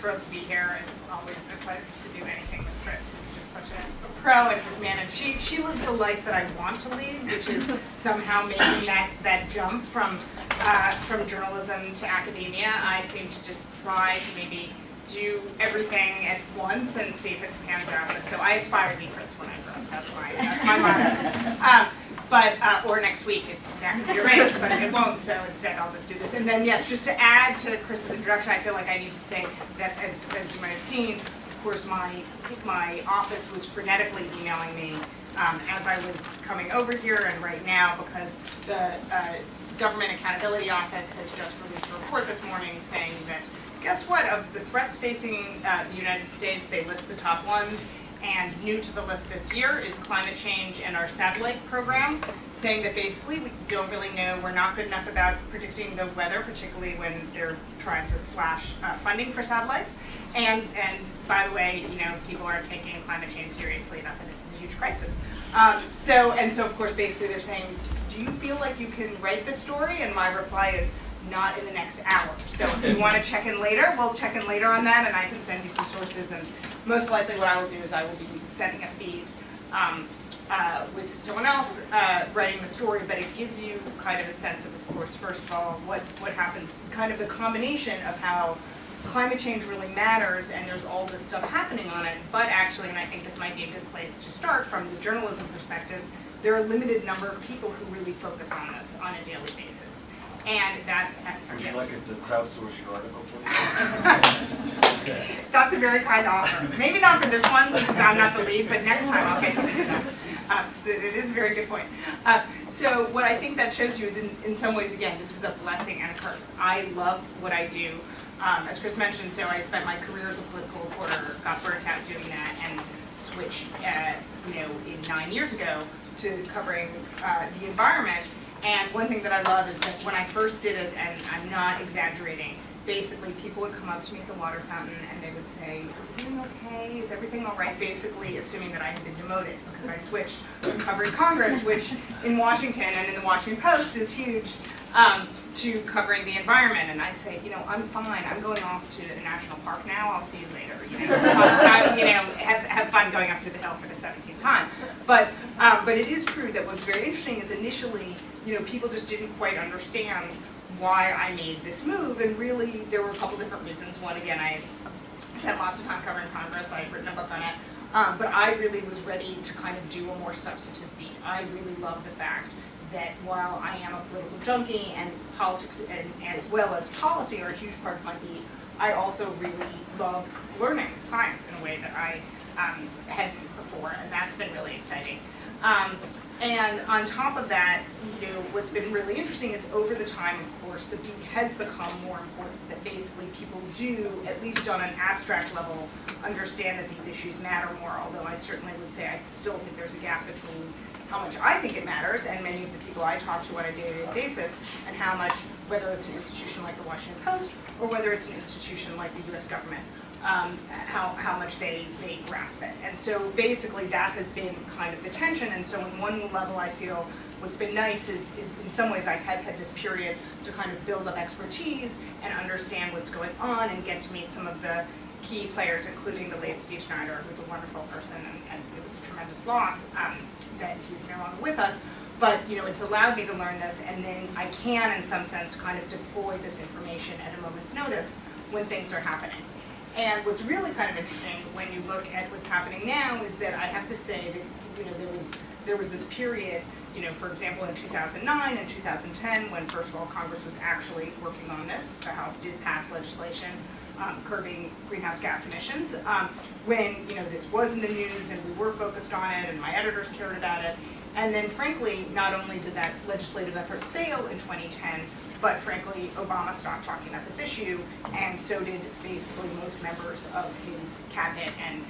thrilled to be here. It's always a pleasure to do anything with Chris. He's just such a pro and his man. And she lives the life that I want to lead, which is somehow making that jump from journalism to academia. I seem to just try to maybe do everything at once and see if it pans out. But so I aspire to be Chris when I grow up. That's my motto. Or next week if that could be arranged, but it won't, so instead I'll just do this. And then, yes, just to add to Chris's introduction, I feel like I need to say that, as you might have seen, of course, my office was frenetically emailing me as I was coming over here and right now, because the Government Accountability Office has just released a report this morning saying that, guess what, of the threats facing the United States, they list the top ones. And new to the list this year is climate change and our satellite program, saying that basically we don't really know, we're not good enough about predicting the weather, particularly when they're trying to slash funding for satellites. And by the way, people aren't taking climate change seriously enough, and this is a huge crisis. So of course, basically they're saying, do you feel like you can write this story? And my reply is, not in the next hour. So if you want to check in later, we'll check in later on that, and I can send you some sources. And most likely what I will do is I will be sending a feed with someone else writing the story, but it gives you kind of a sense of course, first of all, what happens, kind of the combination of how climate change really matters, and there's all this stuff happening on it, but actually, and I think this might be a good place to start from the journalism perspective, there are a limited number of people who really focus on this on a daily basis. And would you like us to crowdsource your article, please? That's a very kind offer. Maybe not for this one, since I'm not the lead, but next time I'll get you. So it is a very good point. So what I think that shows you is, in some ways, again, this is a blessing and a curse. I love what I do. As Chris mentioned, so I spent my career as a political reporter, got burnt out doing that, and switched, 9 years ago to covering the environment. And one thing that I love is that when I first did it, and I'm not exaggerating, basically people would come up to me at the water fountain and they would say, "Are you doing okay? Is everything all right?" Basically assuming that I had been demoted because I switched from covering Congress, which in Washington and in the Washington Post is huge, to covering the environment. And I'd say, I'm fine. I'm going off to a national park now. I'll see you later. Have fun going up to the hill for the 17th time. But it is true that what's very interesting is initially, people just didn't quite understand why I made this move, and really there were a couple different reasons. One, again, I spent lots of time covering Congress. I'd written a book on it, but I really was ready to kind of do a more substantive beat. I really love the fact that while I am a political junkie and politics and as well as policy are a huge part of my beat, I also really love learning science in a way that I hadn't before, and that's been really exciting. And on top of that, what's been really interesting is over the time, of course, the beat has become more important, that basically people do, at least on an abstract level, understand that these issues matter more, although I certainly would say I still think there's a gap between how much I think it matters, and many of the people I talk to on a day-to-day basis, and how much, whether it's an institution like the Washington Post, or whether it's an institution like the US government, how much they grasp it. And so basically that has been kind of the tension, and so in one level I feel what's been nice is in some ways I have had this period to kind of build up expertise and understand what's going on and get to meet some of the key players, including the late Steve Schneider, who's a wonderful person, and it was a tremendous loss that he's no longer with us. But it's allowed me to learn this, and then I can, in some sense, kind of deploy this information at a moment's notice when things are happening. And what's really kind of interesting when you look at what's happening now is that I have to say that there was this period, for example, in 2009 and 2010, when first of all Congress was actually working on this. The House did pass legislation curbing greenhouse gas emissions. When this was in the news and we were focused on it and my editors cared about it. And then frankly, not only did that legislative effort fail in 2010, but frankly, Obama stopped talking about this issue, and so did basically most members of his cabinet and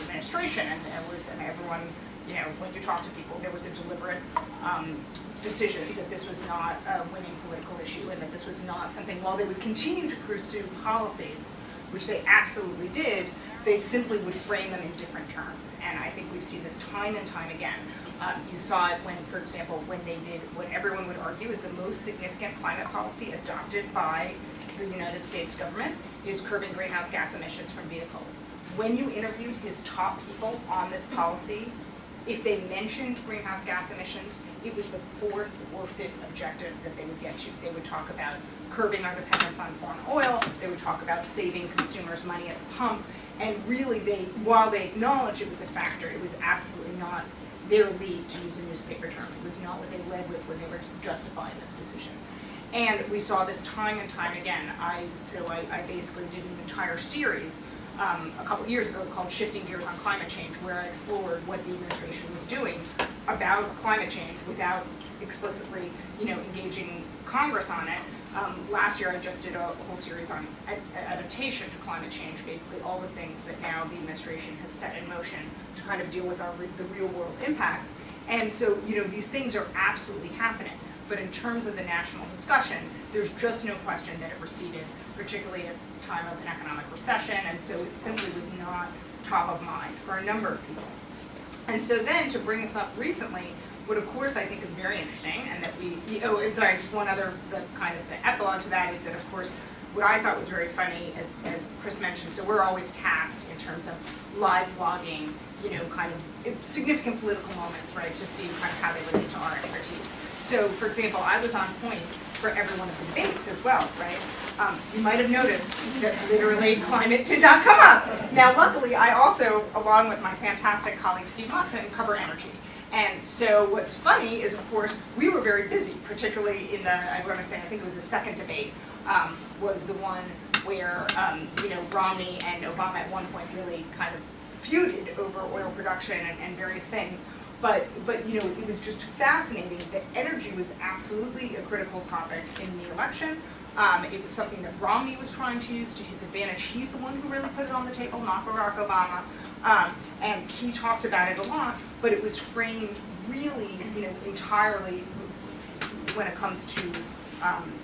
administration. And everyone, when you talk to people, there was a deliberate decision that this was not a winning political issue, and that this was not something, while they would continue to pursue policies, which they absolutely did, they simply would frame them in different terms. And I think we've seen this time and time again. You saw it when, for example, when they did what everyone would argue is the most significant climate policy adopted by the United States government is curbing greenhouse gas emissions from vehicles. When you interviewed his top people on this policy, if they mentioned greenhouse gas emissions, it was the fourth or fifth objective that they would get to. They would talk about curbing our dependence on foreign oil, they would talk about saving consumers money at the pump, and really while they acknowledged it was a factor, it was absolutely not their lead, to use a newspaper term. It was not what they led with when they were justifying this decision. And we saw this time and time again. So I basically did an entire series a couple years ago called Shifting Gears on Climate Change, where I explored what the administration was doing about climate change without explicitly, engaging Congress on it. Last year I just did a whole series on adaptation to climate change, basically all the things that now the administration has set in motion to kind of deal with the real world impacts. And so, these things are absolutely happening. But in terms of the national discussion, there's just no question that it receded, particularly at the time of an economic recession, and so it simply was not top of mind for a number of people. And so then, to bring us up recently, what of course I think is very interesting, and that just one other, the epilogue to that is that of course, what I thought was very funny, as Chris mentioned, so we're always tasked in terms of live blogging, significant political moments, right, to see how they relate to our expertise. So, for example, I was on point for every one of the debates as well, right? You might have noticed that literally climate did not come up. Now, luckily, I also, along with my fantastic colleague Steve Hudson, cover energy. And so what's funny is, of course, we were very busy, particularly in I think it was the second debate, was the one where, Romney and Obama at one point really kind of feuded over oil production and various things. But it was just fascinating that energy was absolutely a critical topic in the election. It was something that Romney was trying to use to his advantage. He's the one who really put it on the table, not Barack Obama. And he talked about it a lot, but it was framed really, entirely when it comes to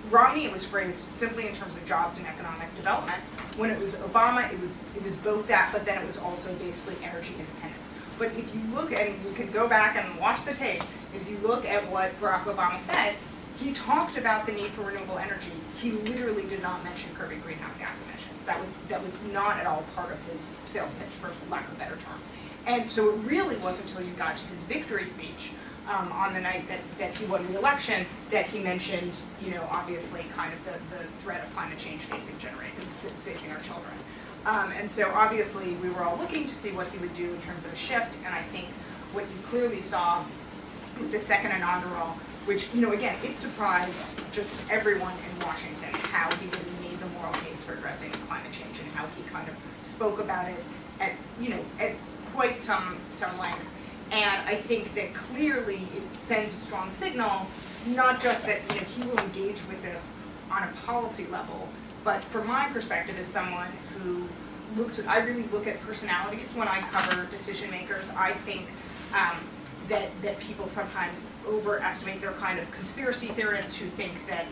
Romney, it was framed simply in terms of jobs and economic development. When it was Obama, it was both that, but then it was also basically energy independence. But if you look at, and you can go back and watch the tape, if you look at what Barack Obama said, he talked about the need for renewable energy. He literally did not mention curbing greenhouse gas emissions. That was not at all part of his sales pitch, for lack of a better term. And so it really wasn't until you got to his victory speech on the night that he won the election that he mentioned, obviously kind of the threat of climate change facing our children. And so obviously we were all looking to see what he would do in terms of a shift, and I think what you clearly saw with the second inaugural, which, again, it surprised just everyone in Washington how he really made the moral case for addressing climate change and how he kind of spoke about it at quite some length. And I think that clearly it sends a strong signal, not just that he will engage with this on a policy level, but from my perspective as someone who I really look at personalities when I cover decision makers. I think that people sometimes overestimate. They're kind of conspiracy theorists who think that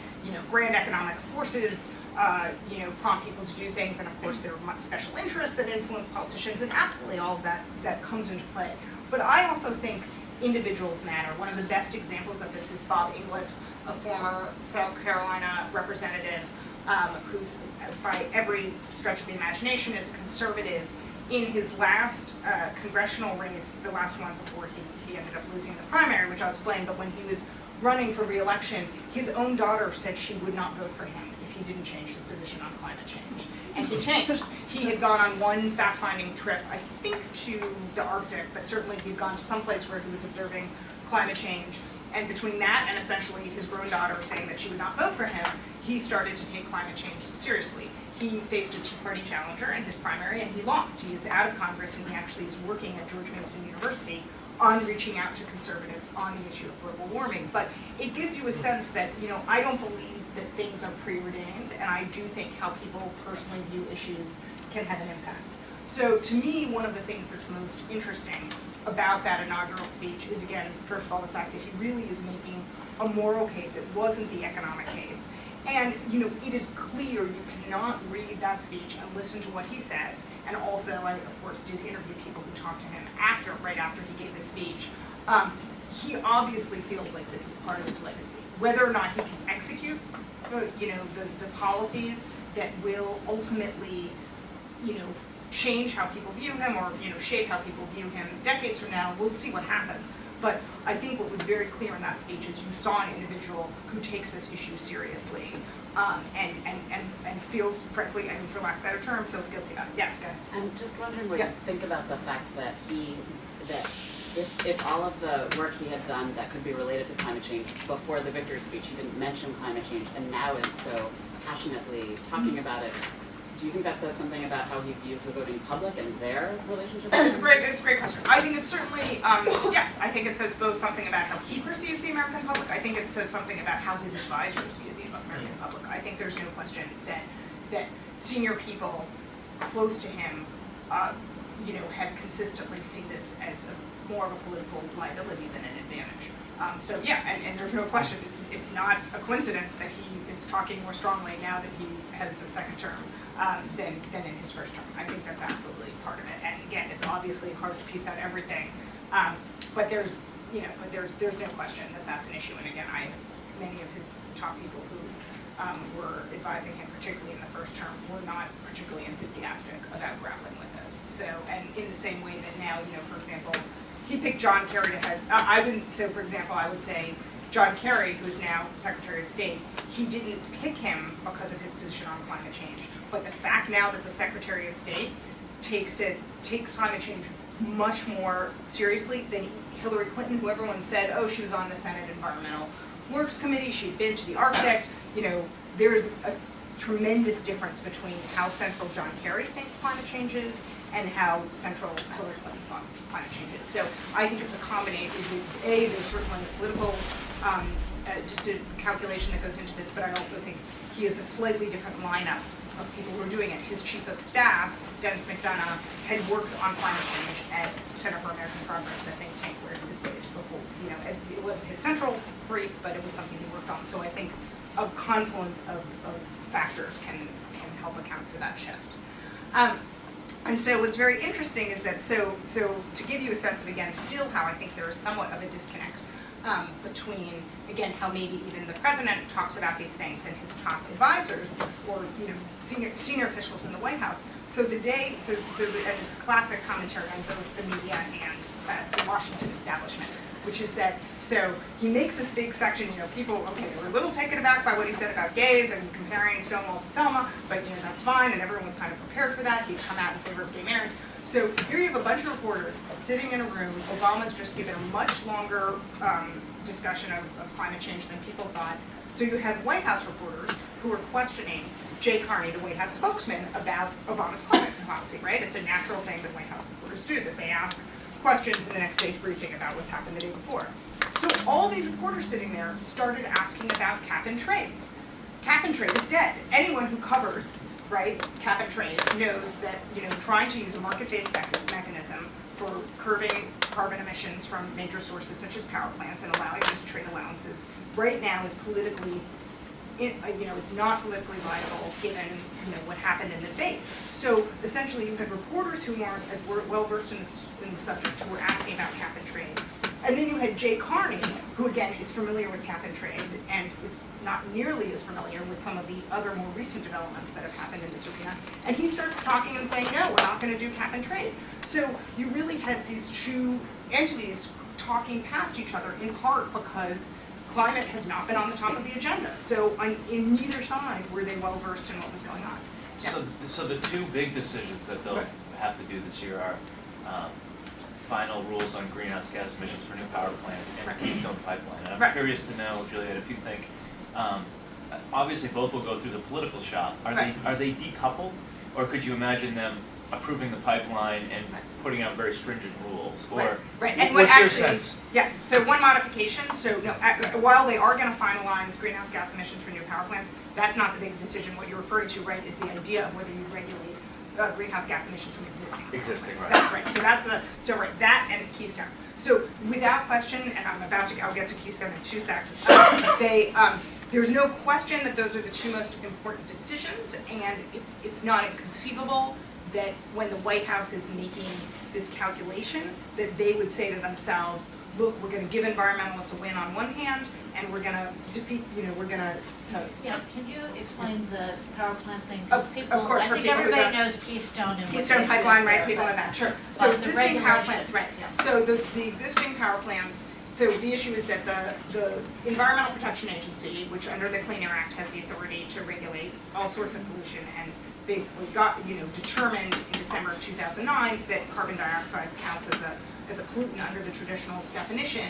grand economic forces prompt people to do things, and of course there are special interests that influence politicians, and absolutely all of that comes into play. But I also think individuals matter. One of the best examples of this is Bob Inglis, a former South Carolina representative who's, by every stretch of the imagination, is a conservative. In his last congressional race, the last one before he ended up losing the primary, which I'll explain, but when he was running for re-election, his own daughter said she would not vote for him if he didn't change his position on climate change. And he changed. He had gone on one fact-finding trip, I think to the Arctic, but certainly he'd gone to some place where he was observing climate change. And between that and essentially his grown daughter saying that she would not vote for him, he started to take climate change seriously. He faced a Tea Party challenger in his primary and he lost. He is out of Congress and he actually is working at George Mason University on reaching out to conservatives on the issue of global warming. But it gives you a sense that, I don't believe that things are preordained, and I do think how people personally view issues can have an impact. So to me, one of the things that's most interesting about that inaugural speech is, again, first of all, the fact that he really is making a moral case. It wasn't the economic case. And, it is clear you cannot read that speech and listen to what he said. And also, I, of course, did interview people who talked to him right after he gave the speech. He obviously feels like this is part of his legacy. Whether or not he can execute the policies that will ultimately, change how people view him or, shape how people view him decades from now. We'll see what happens. But I think what was very clear in that speech is you saw an individual who takes this issue seriously and feels, frankly, for lack of a better term, feels guilty of it. Yes, go ahead. I'm just wondering what you think about the fact that if all of the work he had done that could be related to climate change before the victory speech, he didn't mention climate change and now is so passionately talking about it. Do you think that says something about how he views the voting public and their relationship? It's a great question. I think it's certainly, yes, I think it says both something about how he perceives the American public. I think it says something about how his advisors view the American public. I think there's no question that senior people close to him, have consistently seen this as more of a political liability than an advantage. So yeah, and there's no question, it's not a coincidence that he is talking more strongly now that he has a second term than in his first term. I think that's absolutely part of it. And again, it's obviously hard to piece out everything, but there's no question that that's an issue. And again, I have many of his top people who were advising him, particularly in the first term, were not particularly enthusiastic about grappling with this. So, and in the same way that now, for example, he picked John Kerry to head. So for example, I would say John Kerry, who is now Secretary of State, he didn't pick him because of his position on climate change. But the fact now that the Secretary of State takes climate change much more seriously than Hillary Clinton, who everyone said, oh, she was on the Senate Environmental Works Committee, she'd been to the Arctic, there's a tremendous difference between how central John Kerry thinks climate change is and how central Hillary Clinton thought climate change is. So I think it's a combination. There's certainly a political just a calculation that goes into this, but I also think he has a slightly different lineup of people who are doing it. His chief of staff, Dennis McDonough, had worked on climate change at Center for American Progress, the think tank where he was based before. It wasn't his central brief, but it was something he worked on. So I think a confluence of factors can help account for that shift. And so what's very interesting is that, so to give you a sense of, again, still how I think there is somewhat of a disconnect between, again, how maybe even the president talks about these things and his top advisors or, senior officials in the White House. So and it's a classic commentary on both the media and the Washington establishment, which is that, so he makes this big section, people, okay, they were a little taken aback by what he said about gays and comparing Stonewall to Selma, but that's fine, and everyone was kind of prepared for that. He'd come out in favor of gay marriage. So here you have a bunch of reporters sitting in a room. Obama's just given a much longer discussion of climate change than people thought. So you have White House reporters who are questioning Jay Carney, the White House spokesman, about Obama's climate policy, right? It's a natural thing that White House reporters do, that they ask questions in the next day's briefing about what's happened the day before. So all these reporters sitting there started asking about cap and trade. Cap and trade is dead. Anyone who covers, right, cap and trade knows that, trying to use a market-based mechanism for curbing carbon emissions from major sources such as power plants and allowing them to trade allowances right now is politically, it's not politically viable given, what happened in the debate. So essentially you had reporters who weren't as well-versed in the subject who were asking about cap and trade. And then you had Jay Carney, who again is familiar with cap and trade and is not nearly as familiar with some of the other more recent developments that have happened in this arena. And he starts talking and saying, no, we're not going to do cap and trade. So you really had these two entities talking past each other in part because climate has not been on the top of the agenda. So in neither side were they well versed in what was going on. Yeah. So the two big decisions that they'll have to do this year are final rules on greenhouse gas emissions for new power plants and Keystone Pipeline. And I'm curious to know, Juliet, if you think, obviously both will go through the political shop. Are they decoupled, or could you imagine them approving the pipeline and putting out very stringent rules? Or And what's your sense? Yes, so one modification, so no, while they are going to finalize greenhouse gas emissions for new power plants, that's not the big decision. What you're referring to, right, is the idea of whether you regulate greenhouse gas emissions from existing. Right. That's right. So that and Keystone. So without question, and I'll get to Keystone in 2 seconds. There's no question that those are the two most important decisions, and it's not inconceivable that when the White House is making this calculation, that they would say to themselves, look, we're going to give environmentalists a win on one hand, and we're gonna defeat, we're gonna, so. Yeah, can you explain the power plant thing? Of course, I for think people who everybody don't- knows Keystone and what the Keystone issue Pipeline, is right, there, people but- know that, sure. So but the existing power regulation, plants, right. yeah. So the existing power plants, so the issue is that the Environmental Protection Agency, which under the Clean Air Act has the authority to regulate all sorts of pollution, and basically determined in December of 2009 that carbon dioxide counts as a pollutant under the traditional definition.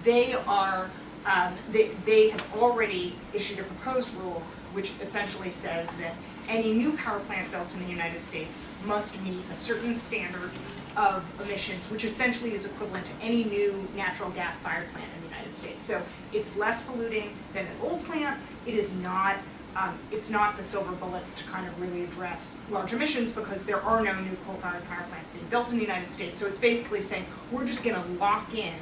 They are, they have already issued a proposed rule which essentially says that any new power plant built in the United States must meet a certain standard of emissions, which essentially is equivalent to any new natural gas-fired plant in the United States. So it's less polluting than an old plant. It is not, it's not the silver bullet to kind of really address large emissions because there are no new coal-fired power plants being built in the United States. So it's basically saying we're just going to lock in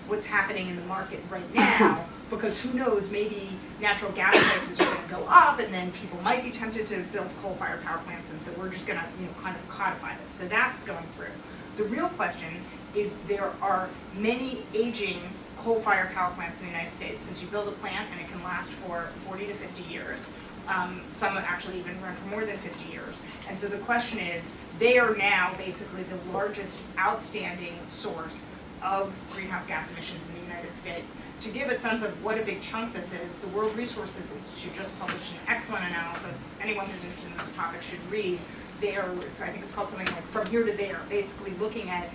what's happening in the market right now because who knows, maybe natural gas prices are going to go up and then people might be tempted to build coal-fired power plants, and so we're just going to kind of codify this. So that's going through. The real question is there are many aging coal-fired power plants in the United States. Since you build a plant and it can last for 40 to 50 years, some actually even run for more than 50 years. And so the question is, they are now basically the largest outstanding source of greenhouse gas emissions in the United States. To give a sense of what a big chunk this is, the World Resources Institute just published an excellent analysis. Anyone who's interested in this topic should read. I think it's called something like From Here to There, basically looking at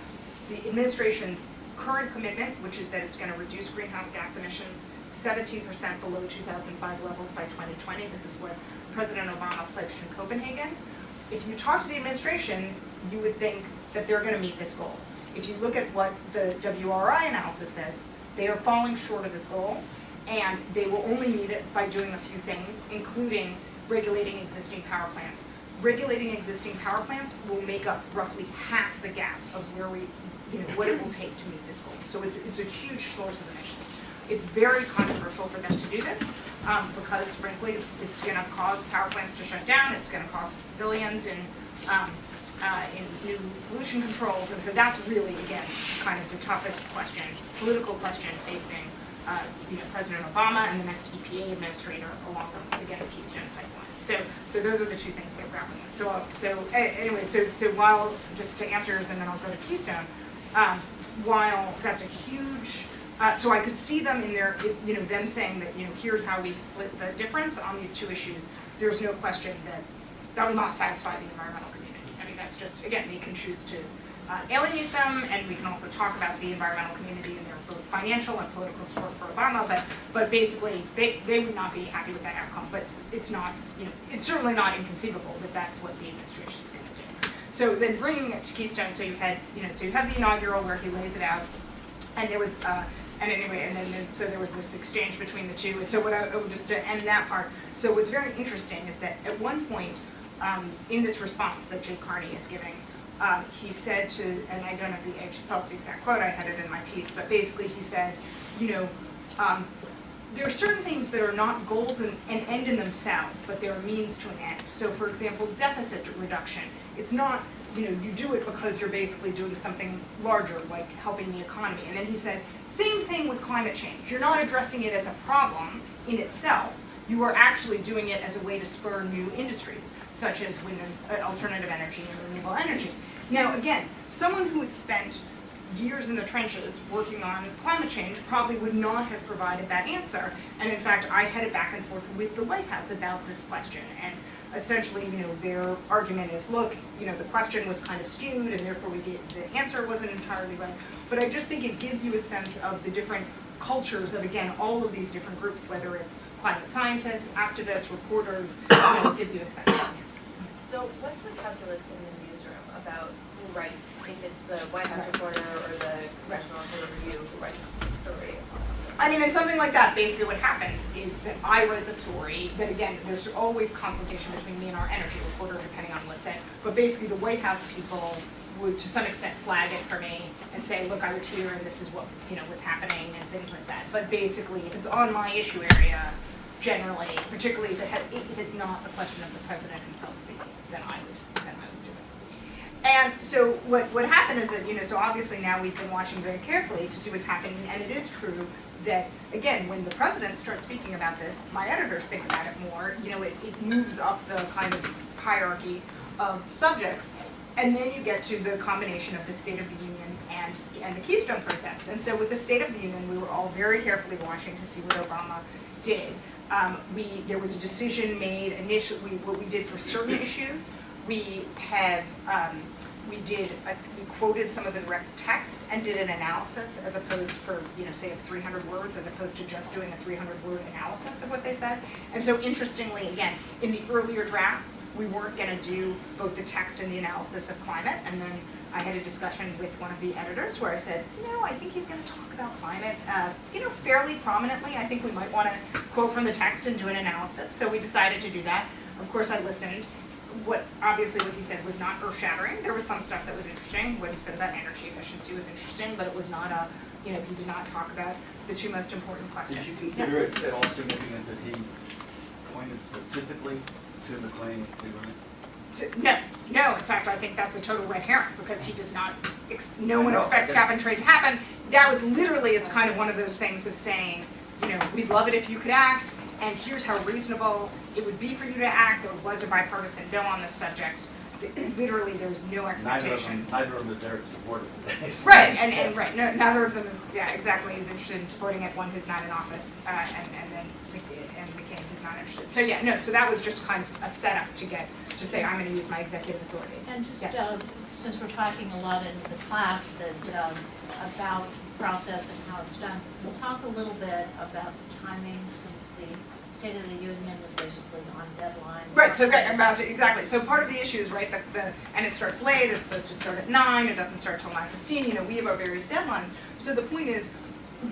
the administration's current commitment, which is that it's going to reduce greenhouse gas emissions 17% below 2005 levels by 2020. This is what President Obama pledged in Copenhagen. If you talk to the administration, you would think that they're going to meet this goal. If you look at what the WRI analysis says, they are falling short of this goal, and they will only meet it by doing a few things, including regulating existing power plants. Regulating existing power plants will make up roughly half the gap of where we, what it will take to meet this goal. So it's a huge source of emissions. It's very controversial for them to do this because, frankly, it's going to cause power plants to shut down. It's going to cost billions in new pollution controls, and so that's really, again, kind of the toughest question, political question facing President Obama and the next EPA administrator along with, again, the Keystone Pipeline. So those are the two things they're grappling with. Anyway, while, just to answer yours, and then I'll go to Keystone, while that's a huge, so I could see them in their, them saying that, here's how we split the difference on these two issues. There's no question that will not satisfy the environmental community. I mean, that's just, again, they can choose to alienate them, and we can also talk about the environmental community and their both financial and political support for Obama, but basically they would not be happy with that outcome. But it's not, it's certainly not inconceivable that that's what the administration is going to do. So then bringing it to Keystone, so you had, so you have the inaugural where he lays it out, and there was, so there was this exchange between the two. And so just to end that part, so what's very interesting is that at one point in this response that Jay Carney is giving, he said to, and I don't have the exact quote, I had it in my piece, but basically he said, there are certain things that are not goals and end in themselves, but they're a means to an end. So for example, deficit reduction, it's not, you do it because you're basically doing something larger, like helping the economy. And then he said, same thing with climate change. You're not addressing it as a problem in itself. You are actually doing it as a way to spur new industries, such as wind and alternative energy and renewable energy. Now, again, someone who had spent years in the trenches working on climate change probably would not have provided that answer. And in fact, I headed back and forth with the White House about this question. And essentially, their argument is, look, the question was kind of skewed, and therefore the answer wasn't entirely right. But I just think it gives you a sense of the different cultures of, again, all of these different groups, whether it's climate scientists, activists, reporters, it gives you a sense. So what's the calculus in the newsroom about who writes, if it's the White House reporter or the Congressional Reporter Review who writes the story? I mean, in something like that, basically what happens is that I write the story, that again, there's always consultation between me and our energy reporter, depending on what's said, but basically the White House people would to some extent flag it for me and say, look, I was here and this is what, what's happening and things like that. But basically, if it's on my issue area, generally, particularly if it's not a question of the president himself speaking, then I would do it. And so what happened is that, so obviously now we've been watching very carefully to see what's happening, and it is true that, again, when the president starts speaking about this, my editors think about it more, you know, it moves up the kind of hierarchy of subjects, and then you get to the combination of the State of the Union and the Keystone Protest. And so with the State of the Union, we were all very carefully watching to see what Obama did. There was a decision made initially, what we did for certain issues, we quoted some of the direct text and did an analysis as opposed for, you know, say of 300 words as opposed to just doing a 300-word analysis of what they said. And so interestingly, again, in the earlier drafts, we weren't going to do both the text and the analysis of climate. And then I had a discussion with one of the editors where I said, you know, I think he's going to talk about climate, you know, fairly prominently. I think we might want to quote from the text and do an analysis. So we decided to do that. Of course, I listened. Obviously what he said was not earth-shattering. There was some stuff that was interesting. What he said about energy efficiency was interesting, but it was not a, you know, he did not talk about the two most important questions. Did you consider it at all significant that he pointed specifically to McCain? No, in fact, I think that's a total red herring because he does not, no one expects cap and trade to happen. That was literally, it's kind of one of those things of saying, you know, we'd love it if you could act, and here's how reasonable it would be for you to act. There was a bipartisan bill on this subject. Literally, there's no expectation. Neither of them is there to support it. Right, and right, no, neither of them is, yeah, exactly, is interested in supporting it. One who's not in office, and then McCain who's not interested. So yeah, no, so that was just kind of a setup to say I'm going to use my executive authority. And just, yeah. Since we're talking a lot in the class that, about process and how it's done, we'll talk a little bit about the timing since the State of the Union is basically on deadline. Right, so exactly. So part of the issue is, right, and it starts late, it's supposed to start at 9, it doesn't start till 9:15, you know, we have our various deadlines. So the point is,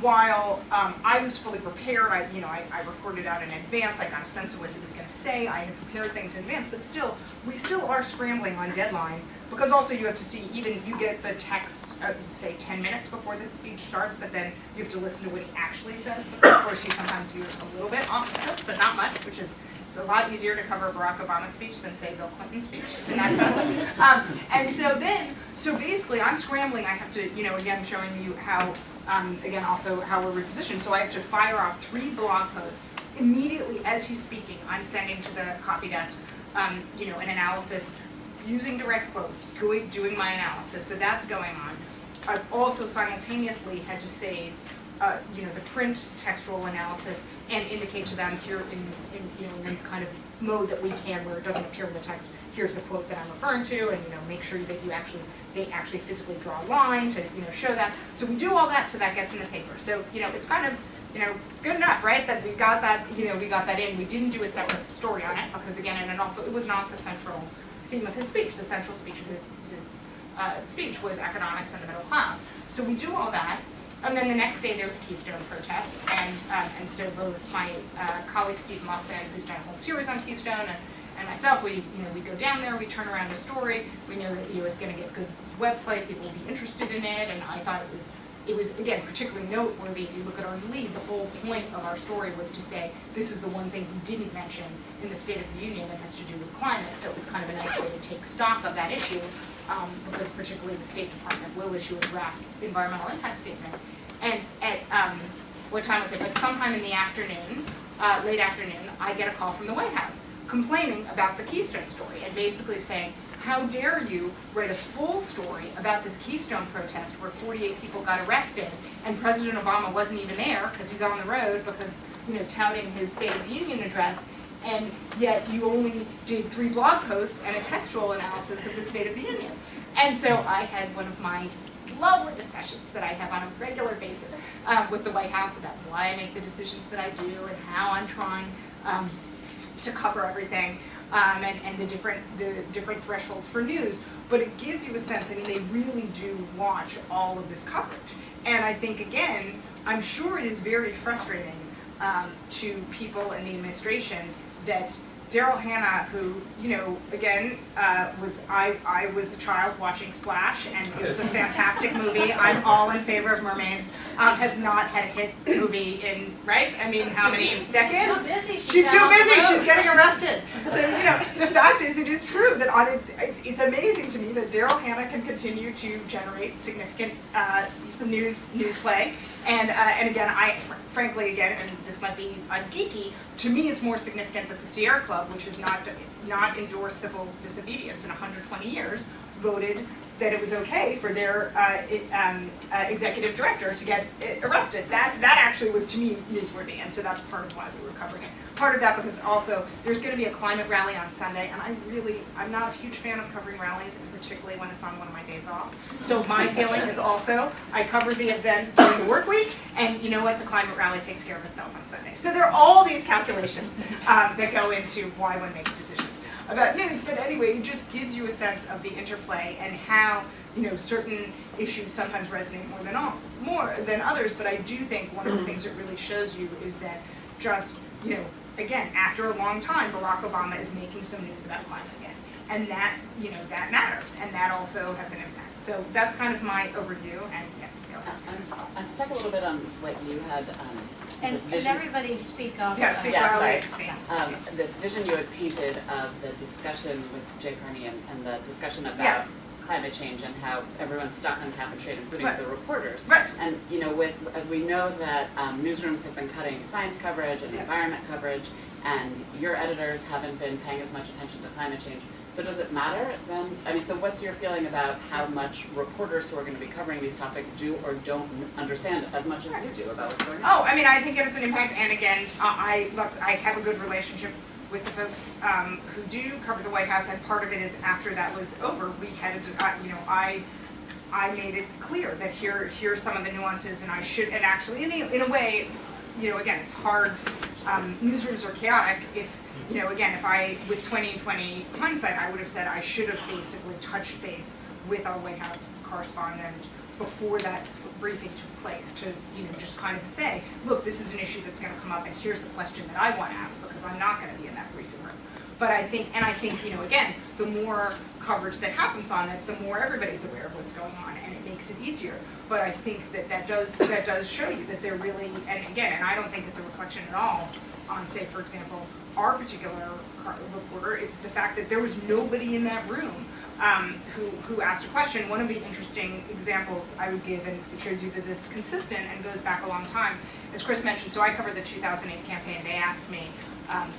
while I was fully prepared, I recorded out in advance, I got a sense of what he was going to say, I had prepared things in advance, but still, we still are scrambling on deadline, because also you have to see, even you get the text, say 10 minutes before the speech starts, but then you have to listen to what he actually says, because of course he sometimes veers a little bit off script, but not much, which is, it's a lot easier to cover Barack Obama's speech than say Bill Clinton's speech in that sense. And so basically I'm scrambling, I have to, you know, again showing you how, again also how we're repositioned, so I have to fire off 3 blog posts immediately as he's speaking. I'm sending to the copy desk, you know, an analysis using direct quotes, doing my analysis, so that's going on. I've also simultaneously had to save, you know, the print textual analysis and indicate to them here in you know, in the kind of mode that we can where it doesn't appear in the text, here's the quote that I'm referring to, and, you know, make sure that they actually physically draw a line to, you know, show that. So we do all that so that gets in the paper. So, you know, it's kind of, you know, it's good enough, right, that we got that, you know, we got that in. We didn't do a separate story on it because, again, and also it was not the central theme of his speech. The central speech of his speech was economics and the middle class. So we do all that. And then the next day there's a Keystone Protest, and so both my colleague Steve Lawson, who's done a whole series on Keystone, and myself, we go down there, we turn around a story. We know that it's going to get good web play, people will be interested in it, and I thought it was again particularly noteworthy. If you look at our lead, the whole point of our story was to say this is the one thing we didn't mention in the State of the Union that has to do with climate. So it was kind of a nice way to take stock of that issue. Because particularly the State Department will issue a draft environmental impact statement. And at, what time was it? But sometime in the afternoon, late afternoon, I get a call from the White House complaining about the Keystone story and basically saying, how dare you write a full story about this Keystone protest where 48 people got arrested and President Obama wasn't even there because he's on the road because, you know, touting his State of the Union address. And yet you only did 3 blog posts and a textual analysis of the State of the Union. And so I had one of my lovely discussions that I have on a regular basis with the White House about why I make the decisions that I do and how I'm trying to cover everything and the different thresholds for news. But it gives you a sense, I mean, they really do watch all of this coverage. And I think, again, I'm sure it is very frustrating to people in the administration that Daryl Hannah, who, you know, again, I was a child watching Splash, and it was a fantastic movie. I'm all in favor of mermaids. Has not had a hit movie in, right? I mean, how many decades? She's too busy. She's too busy. She's getting arrested. So, you know, the fact is, it is true that it's amazing to me me that Daryl Hannah can continue to generate significant news play, and again, frankly, and this might be geeky, to me it's more significant that the Sierra Club, which has not endorsed civil disobedience in 120 years, voted that it was okay for their executive director to get arrested. That actually was, to me, newsworthy, and so that's part of why we were covering it. Part of that because also there's going to be a climate rally on Sunday, and I'm not a huge fan of covering rallies, and particularly when it's on one of my days off. So my feeling is also I cover the event during the work week, and you know what, the climate rally takes care of itself on Sunday. So there are all these calculations that go into why one makes decisions about news, but anyway, it just gives you a sense of the interplay and how, you know, certain issues sometimes resonate more than others. But I do think one of the things it really shows you is that just, you know, again, after a long time, Barack Obama is making some news about climate again, and that, you know, that matters, and that also has an impact. So that's kind of my overview, and yes, go ahead. I'm stuck a little bit on what you had. And this vision. Everybody speak up. Yeah, speak Yeah, loudly. sorry. This vision you had painted of the discussion with Jay Carney and the discussion about Yes. climate change and how everyone's stuck on cap and trade, including Right. the reporters. Right. And you know, as we know that newsrooms have been cutting science coverage and Yes. environment coverage, and your editors haven't been paying as much attention to climate change. So does it matter then? I mean, so what's your feeling about how much reporters who are going to be covering these topics do or don't understand as much as you do about what's going on? Oh, I mean, I think it has an impact, and again, I have a good relationship with the folks who do cover the White House, and part of it is after that was over, we had, you know, I made it clear that here's some of the nuances, and I should, and actually, in a way, you know, again, it's hard. Newsrooms are chaotic. If, you know, again, if I, with 20/20 hindsight, I would have said I should have basically touched base with our White House correspondent before that briefing took place to, you know, just kind of say, look, this is an issue that's going to come up, and here's the question that I want to ask, because I'm not going to be in that briefing room. But I think, you know, again, the more coverage that happens on it, the more everybody's aware of what's going on, and it makes it easier. But I think that does show you that they're really, and again, and I don't think it's a reflection at all on, say, for example, our particular reporter. It's the fact that there was nobody in that room who asked a question. One of the interesting examples I would give, and it shows you that this is consistent and goes back a long time, as Chris mentioned, so I covered the 2008 campaign. They asked me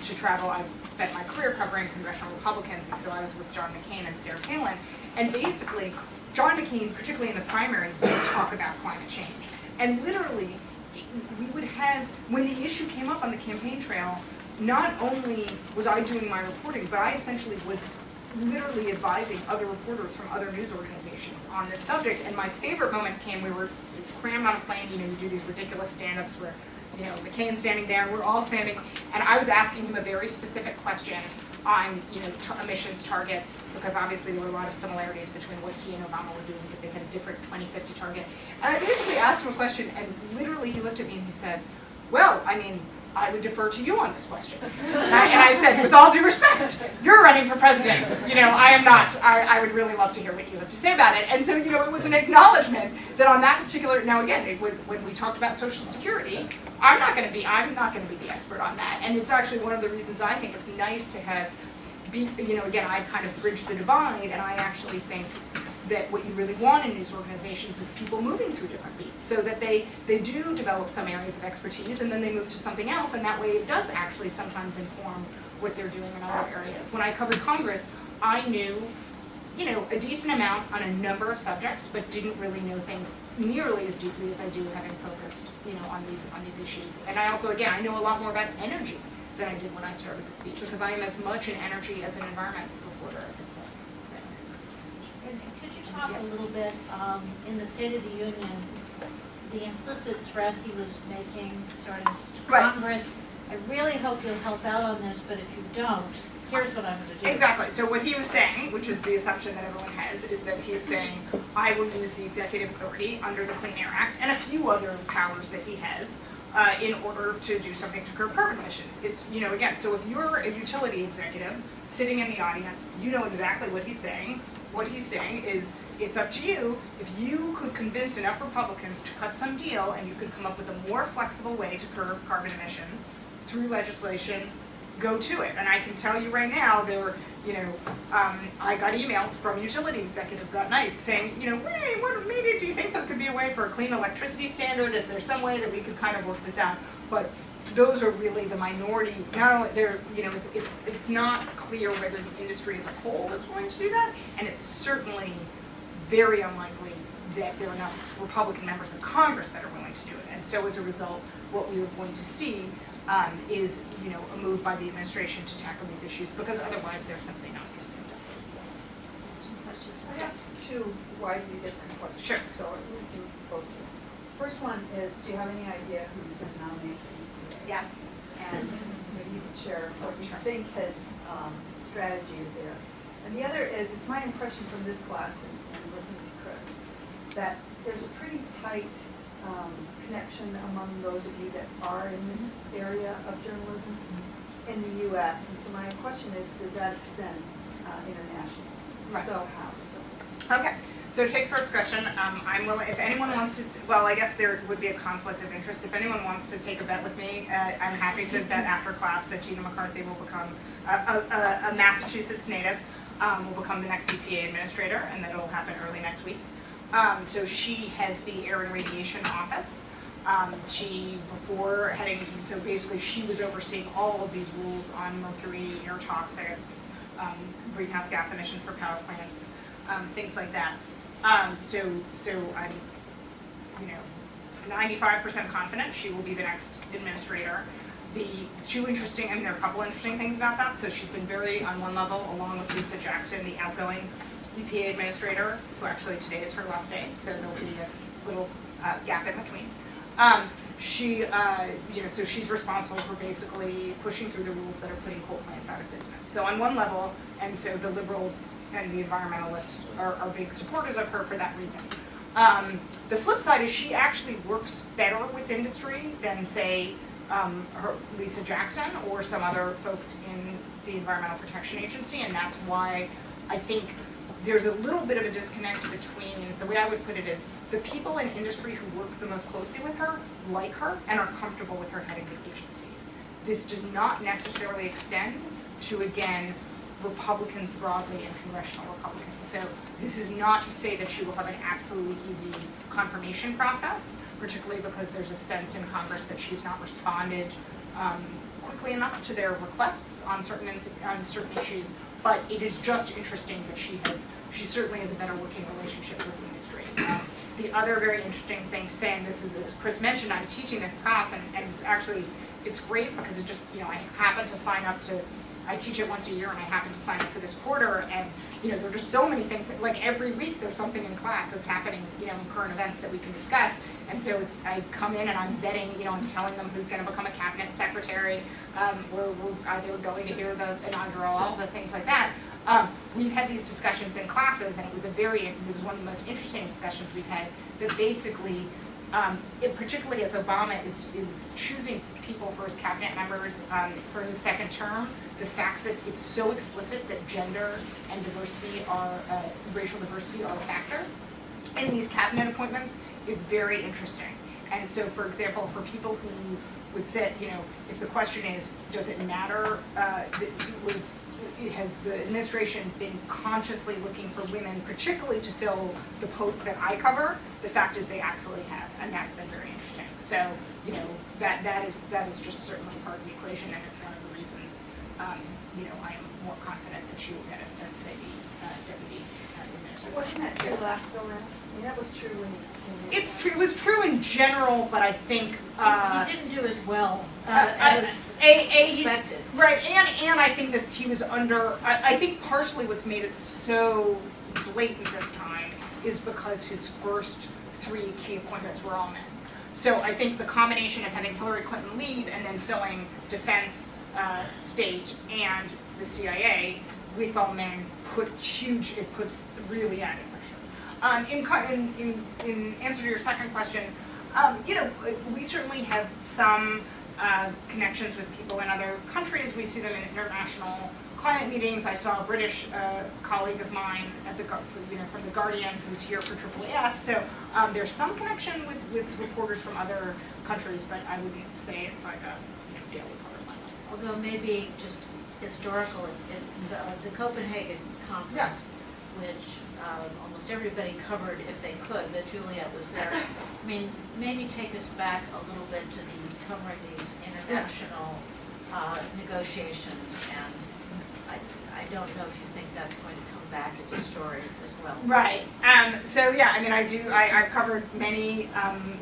to travel. I've spent my career covering congressional Republicans, and so I was with John McCain and Sarah Palin. And basically, John McCain, particularly in the primary, did talk about climate change. And literally, we would have, when the issue came up on the campaign trail, not only was I doing my reporting, but I essentially was literally advising other reporters from other news organizations on this subject. And my favorite moment came, we were crammed on a plane, you know, you do these ridiculous stand-ups where, you know, McCain's standing there, we're all standing, and I was asking him a very specific question on, you know, emissions targets, because obviously there were a lot of similarities between what he and Obama were doing, but they had a different 2050 target. And I basically asked him a question, and literally he looked at me and he said, well, I mean, I would defer to you on this question. And I said, with all due respect, you're running for president. You know, I am not. I would really love to hear what you have to say about it. And so, you know, it was an acknowledgement that on that particular, now again, when we talked about Social Security, I'm not going to be the expert on that. And it's actually one of the reasons I think it's nice to have, you know, again, I kind of bridged the divide, and I actually think that what you really want in news organizations is people moving through different beats, so that they do develop some areas of expertise and then they move to something else, and that way it does actually sometimes inform what they're doing in other areas. When I covered Congress, I knew, you know, a decent amount on a number of subjects, but didn't really know things nearly as deeply as I do having focused, you know, on these issues. And I also, again, I know a lot more about energy than I did when I started this beat, because I am as much in energy as an environment reporter at this point. So. Could you talk a little bit, in the State of the Union, the implicit threat he was making starting Right. Congress? I really hope you'll help out on this, but if you don't, here's what I'm going to do. Exactly. So what he was saying, which is the assumption that everyone has, is that he's saying, I will use the executive authority under the Clean Air Act and a few other powers that he has in order to do something to curb carbon emissions. It's, you know, again, so if you're a utility executive sitting in the audience, you know exactly what he's saying. What he's saying is, it's up to you. If you could convince enough Republicans to cut some deal and you could come up with a more flexible way to curb carbon emissions through legislation, go to it. And I can tell you right now, there were, I got emails from utility executives that night saying, hey, maybe do you think there could be a way for a clean electricity standard? Is there some way that we could kind of work this out? But those are really the minority. Not only they're, it's not clear whether the industry as a whole is willing to do that, and it's certainly very unlikely that there are enough Republican members of Congress that are willing to do it. And so as a result, what we are going to see is, a move by the administration to tackle these issues, because otherwise they're simply not going to get done. Some questions? I have two widely different questions. Sure. So we do both. First one is, do you have any idea who's been nominated? Yes. And maybe you can share what you think his strategy is there. And the other is, it's my impression from this class and listening to Chris, that there's a pretty tight connection among those of you that are in this area of journalism in the U.S. And so my question is, does that extend internationally? Right. So how? Okay. So to take the first question, I'm willing, if anyone wants to, well, I guess there would be a conflict of interest. If anyone wants to take a bet with me, I'm happy to bet after class that Gina McCarthy will become a Massachusetts native, will become the next EPA administrator, and that it'll happen early next week. So she heads the Air and Radiation Office. So basically she was overseeing all of these rules on mercury, air toxics, greenhouse gas emissions for power plants, things like that. So I'm, 95% confident she will be the next administrator. There are a couple interesting things about that. So she's been very, on one level, along with Lisa Jackson, the outgoing EPA administrator, who actually today is her last day, so there'll be a little gap in between. So she's responsible for basically pushing through the rules that are putting coal plants out of business. So on one level, and so the liberals and the environmentalists are big supporters of her for that reason. The flip side is she actually works better with industry than, say, Lisa Jackson or some other folks in the Environmental Protection Agency, and that's why I think there's a little bit of a disconnect between, the way I would put it is, the people in industry who work the most closely with her like her and are comfortable with her heading the agency. This does not necessarily extend to, again, Republicans broadly and congressional Republicans. So this is not to say that she will have an absolutely easy confirmation process, particularly because there's a sense in Congress that she's not responded quickly enough to their requests on certain issues. But it is just interesting that she certainly has a better working relationship with industry. The other very interesting thing to say, and this is, as Chris mentioned, I'm teaching this class, and it's great because it just, I happen to sign up to, I teach it once a year, and I happen to sign up for this quarter, and there are just so many things, like every week there's something in class that's happening, in current events that we can discuss. And so I come in and I'm vetting, I'm telling them who's going to become a cabinet secretary, they were going to hear the inaugural, all the things like that. We've had these discussions in classes, and it was one of the most interesting discussions we've had, that basically, particularly as Obama is choosing people for his cabinet members for his second term, the fact that it's so explicit that gender and diversity racial diversity are a factor in these cabinet appointments is very interesting. And so, for example, for people who would say, if the question is, does it matter, has the administration been consciously looking for women, particularly to fill the posts that I cover? The fact is they absolutely have, and that's been very interesting. So, that is just certainly part of the equation, and it's one of the reasons, I am more confident that she will get it than, say, the deputy administrator. Wasn't that true last go around? That was true when you It's true. It was true in general, but I think He didn't do as well as expected. Right, and I think that he was under. I think partially what's made it so blatant this time is because his first 3 key appointments were all men. So I think the combination of having Hillary Clinton lead and then filling defense, state, and the CIA with all men puts really added pressure. In answer to your second question, we certainly have some connections with people in other countries. We see them in international climate meetings. I saw a British colleague of mine at from The Guardian who's here for AAAS. So there's some connection with reporters from other countries, but I wouldn't say it's like a daily part of my life. although maybe just historical, it's the Copenhagen conference, which almost everybody covered if they could, but Juliet was there. I mean, maybe take us back a little bit to covering these international negotiations, and I don't know if you think that's going to come back as a story as well. Right. So yeah, I mean, I've covered many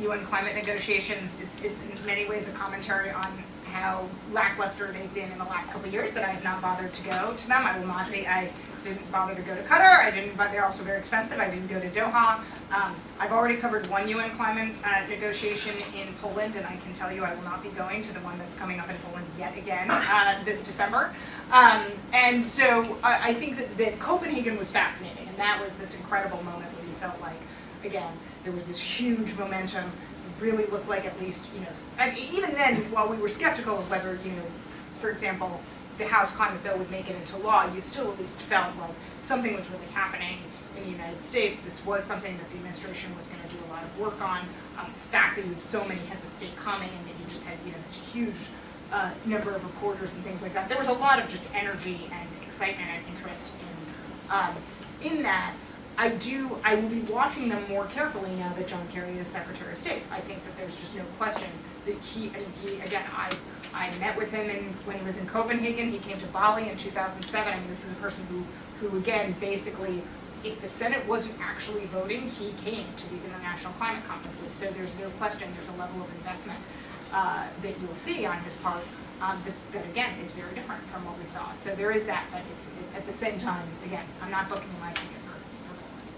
UN climate negotiations. It's in many ways a commentary on how lackluster they've been in the last couple of years, that I have not bothered to go to them. I didn't bother to go to Qatar. But they're also very expensive. I didn't go to Doha. I've already covered one UN climate negotiation in Poland, and I can tell you I will not be going to the one that's coming up in Poland yet again this December. And so I think that Copenhagen was fascinating, and that was this incredible moment where you felt like, again, there was this huge momentum. It really looked like, at least, I mean, even then, while we were skeptical of whether, for example, the House climate bill would make it into law, you still at least felt like something was really happening in the United States. This was something that the administration was going to do a lot of work on. The fact that you had so many heads of state coming, and that you just had this huge number of reporters and things like that. There was a lot of just energy and excitement and interest in that. I will be watching them more carefully now that John Kerry is Secretary of State. I think that there's just no question that he again, I met with him when he was in Copenhagen. He came to Bali in 2007. I mean, this is a person who again, basically, if the Senate wasn't actually voting, he came to these international climate conferences. So there's no question there's a level of investment that you'll see on his part that again is very different from what we saw. So there is that, but it's at the same time, again, I'm not booking my ticket for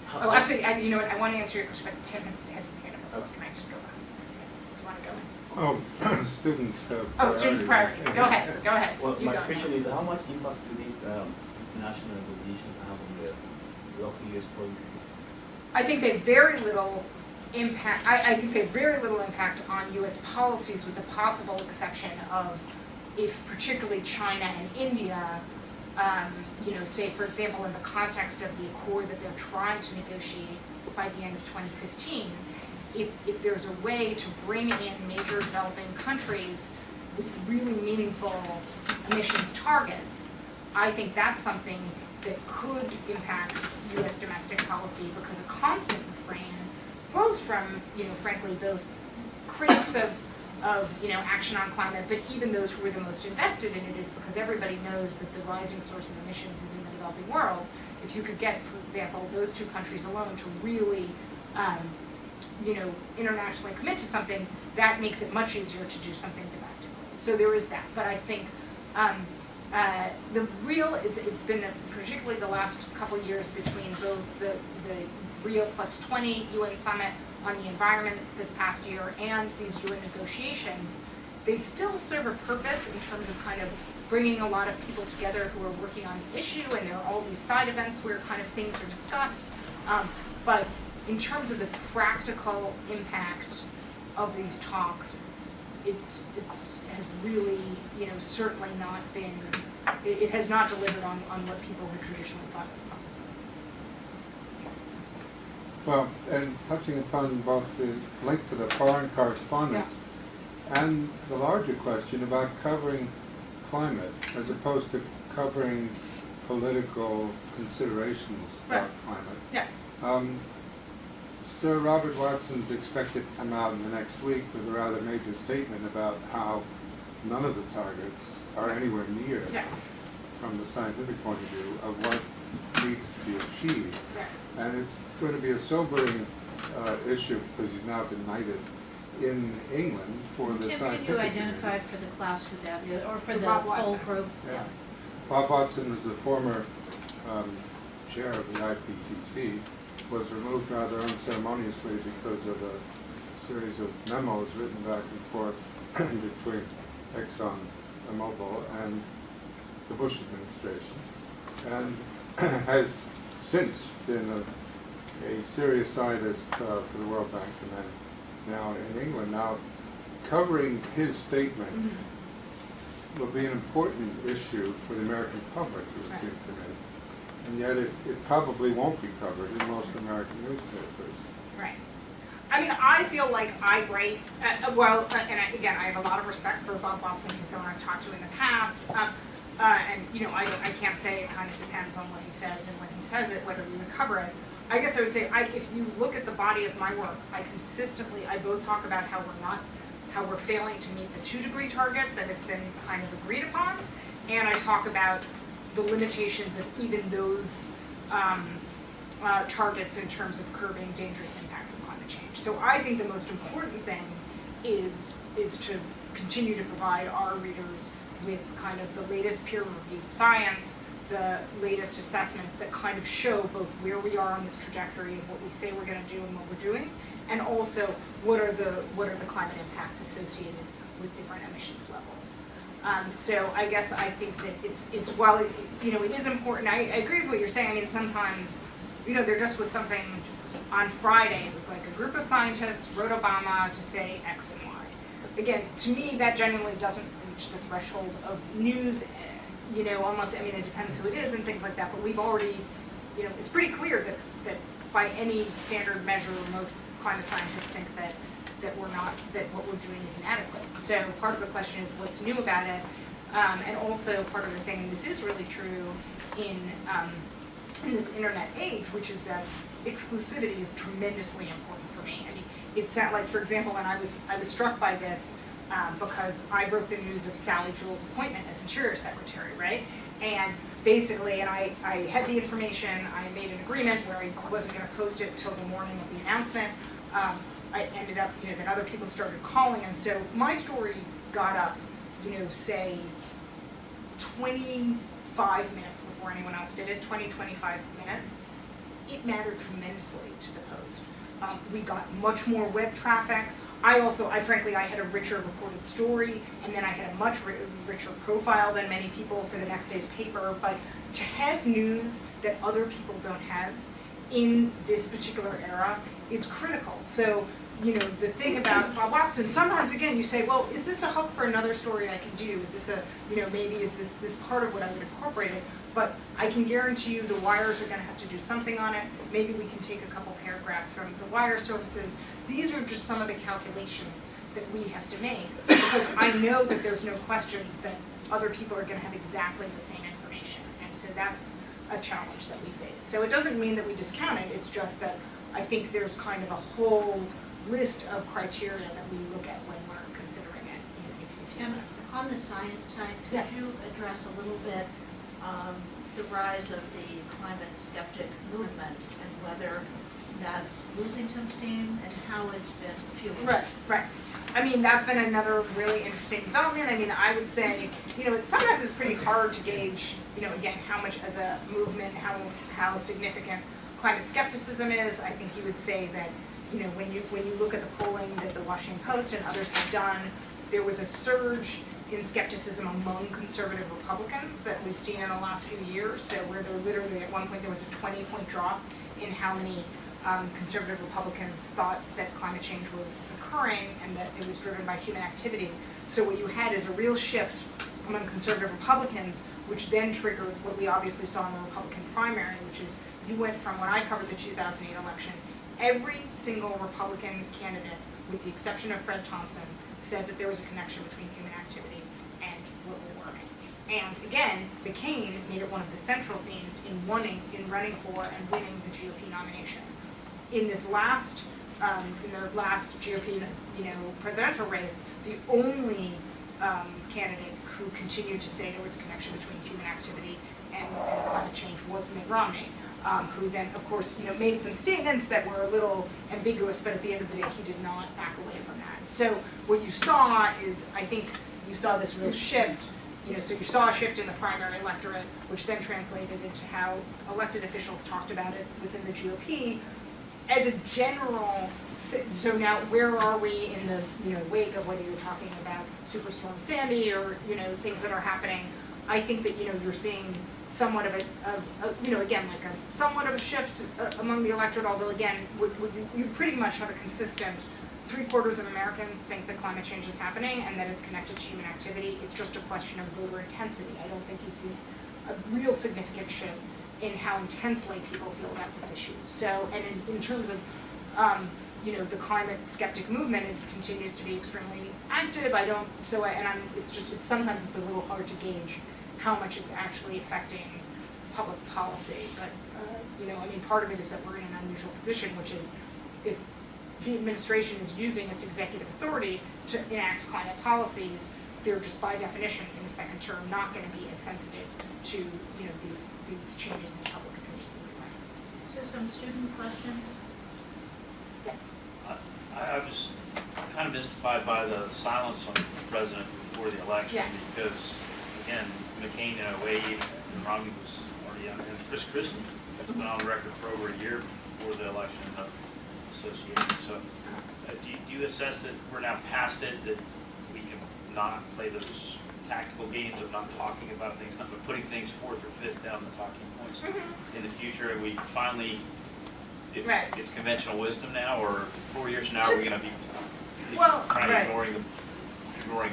Poland. Oh, actually, you know what? I want to answer your question, but Tim had his hand up before. Can I just go on? Do you want to go in? Oh, students have Oh, student priority. Go ahead. Go ahead. Well, You my go. question is, how much impact do these international negotiations have on the local U.S. policy? I think they have very little impact. I think they have very little impact on U.S. policies, with the possible exception of if particularly China and India, say for example in the context of the accord that they're trying to negotiate by the end of 2015, if there's a way to bring in major developing countries with really meaningful emissions targets, I think that's something that could impact U.S. domestic policy, because a constant refrain, both from, frankly, both critics of action on climate, but even those who are the most invested in it, is because everybody knows that the rising source of emissions is in the developing world. If you could get, for example, those two countries alone to really, internationally commit to something, that makes it much easier to do something domestically. So there is that. But I think it's been particularly the last couple of years between both the Rio +20 UN summit on the environment this past year and these UN negotiations, they still serve a purpose in terms of kind of bringing a lot of people together who are working on the issue, and there are all these side events where kind of things are discussed. But in terms of the practical impact of these talks, it has really, certainly not been, it has not delivered on what people had traditionally thought its promise was. Well, and touching upon both the link to the foreign correspondence and the larger question about covering climate as opposed to covering political considerations about climate. Yeah. Sir Robert Watson's expected to come out in the next week with a rather major statement about how none of the targets are anywhere near, from the scientific point of view, of what needs to be achieved. Right. And it's going to be a sobering issue, because he's now been knighted in England for the Tim, scientific can you identify community. for the class who that is, or for the Bob whole Watson. group? Yeah. Bob Watson is the former chair of the IPCC, was removed rather unceremoniously because of a series of memos written back and forth between Exxon Mobil and the Bush administration, and has since been a serious scientist for the World Bank, and then now in England. Now, covering his statement will be an important issue for the American public, it would seem to me. And yet it probably won't be covered in most American newspapers. Right. I mean, I feel like I write, again, I have a lot of respect for Bob Watson, who's someone I've talked to in the past. And, you know, I can't say, it kind of depends on what he says and when he says it, whether we would cover it. I guess I would say, if you look at the body of my work, I both talk about how we're failing to meet the 2-degree target that has been kind of agreed upon, and I talk about the limitations of even those targets in terms of curbing dangerous impacts of climate change. So I think the most important thing is to continue to provide our readers with kind of the latest peer-reviewed science, the latest assessments that kind of show both where we are on this trajectory of what we say we're going to do and what we're doing, and also what are the climate impacts associated with different emissions levels. So I guess I think that it's while it is important. I agree with what you're saying. I mean, sometimes, you know, there just was something on Friday. It was like a group of scientists wrote Obama to say X and Y. Again, to me, that genuinely doesn't reach the threshold of news. You know, almost. I mean, it depends who it is and things like that. But we've already, you know, it's pretty clear that by any standard measure, most climate scientists think that what we're doing is inadequate. So part of the question is what's new about it, and also part of the thing, and this is really true in this internet age, which is that exclusivity is tremendously important for me. I mean, it's like, for example, and I was struck by this because I broke the news of Sally Jewell's appointment as Interior Secretary, right? And basically, and I had the information, I made an agreement where I wasn't going to post it until the morning of the announcement. I ended up, you know, then other people started calling, and so my story got up, you know, say 25 minutes before anyone else did it, 25 minutes. It mattered tremendously to the Post. We got much more web traffic. I frankly, I had a richer reported story, and then I had a much richer profile than many people for the next day's paper, but to have news that other people don't have in this particular era is critical. So, you know, the thing about Bob Watson, sometimes again you say, well, is this a hook for another story I can do? Is this maybe is this part of what I would incorporate it? But I can guarantee you the wires are going to have to do something on it. Maybe we can take a couple paragraphs from the wire services. These are just some of the calculations that we have to make, because I know that there's no question that other people are going to have exactly the same information. And so that's a challenge that we face. So it doesn't mean that we discount it. It's just that I think there's kind of a whole list of criteria that we look at when we're considering it. And on the science side, could Yeah. you address a little bit the rise of the climate skeptic movement and whether that's losing some steam and how it's been fueled? Right. I mean, that's been another really interesting development. I mean, I would say, you know, sometimes it's pretty hard to gauge, you know, again, how much as a movement, how significant climate skepticism is. I think you would say that, you know, when you look at the polling that the Washington Post and others have done, there was a surge in skepticism among conservative Republicans that we've seen in the last few years. So where there literally at one point there was a 20-point drop in how many conservative Republicans thought that climate change was occurring and that it was driven by human activity. So what you had is a real shift among conservative Republicans, which then triggered what we obviously saw in the Republican primary, which is you went from when I covered the 2008 election, every single Republican candidate, with the exception of Fred Thompson, said that there was a connection between human activity and global warming. And again, McCain made it one of the central themes in running for and winning the GOP nomination. In this last, GOP, you know, presidential race, the only candidate who continued to say there was a connection between human activity and climate change was Mitt Romney, who then, of course, you know, made some statements that were a little ambiguous, but at the end of the day, he did not back away from that. So what you saw is, I think, you saw this real shift. You know, so you saw a shift in the primary electorate, which then translated into how elected officials talked about it within the GOP. As a general, so now where are we in the, you know, wake of whether you're talking about Superstorm Sandy or, you know, things that are happening? I think that, you know, you're seeing somewhat of a you know, again, like a somewhat of a shift among the electorate, although again, you pretty much have a consistent 3/4 of Americans think that climate change is happening and that it's connected to human activity. It's just a question of voter intensity. I don't think you see a real significant shift in how intensely people feel about this issue. So, and in terms of the climate skeptic movement, it continues to be extremely active. Sometimes it's a little hard to gauge how much it's actually affecting public policy. But, part of it is that we're in an unusual position, which is if the administration is using its executive authority to enact climate policies, they're just by definition in the second term not going to be as sensitive to, these changes in public opinion. So some student questions? Yes. I was kind of mystified by the silence on the president before the election, because, again, McCain in 08, and Romney was already on, and Chris Christie has been on the record for over a year before the election of association. So do you assess that we're now past it, that we can not play those tactical games of not talking about things, not putting things fourth or fifth down the talking points in the future, and we finally, it's conventional wisdom now, or 4 years from now are we going to be ignoring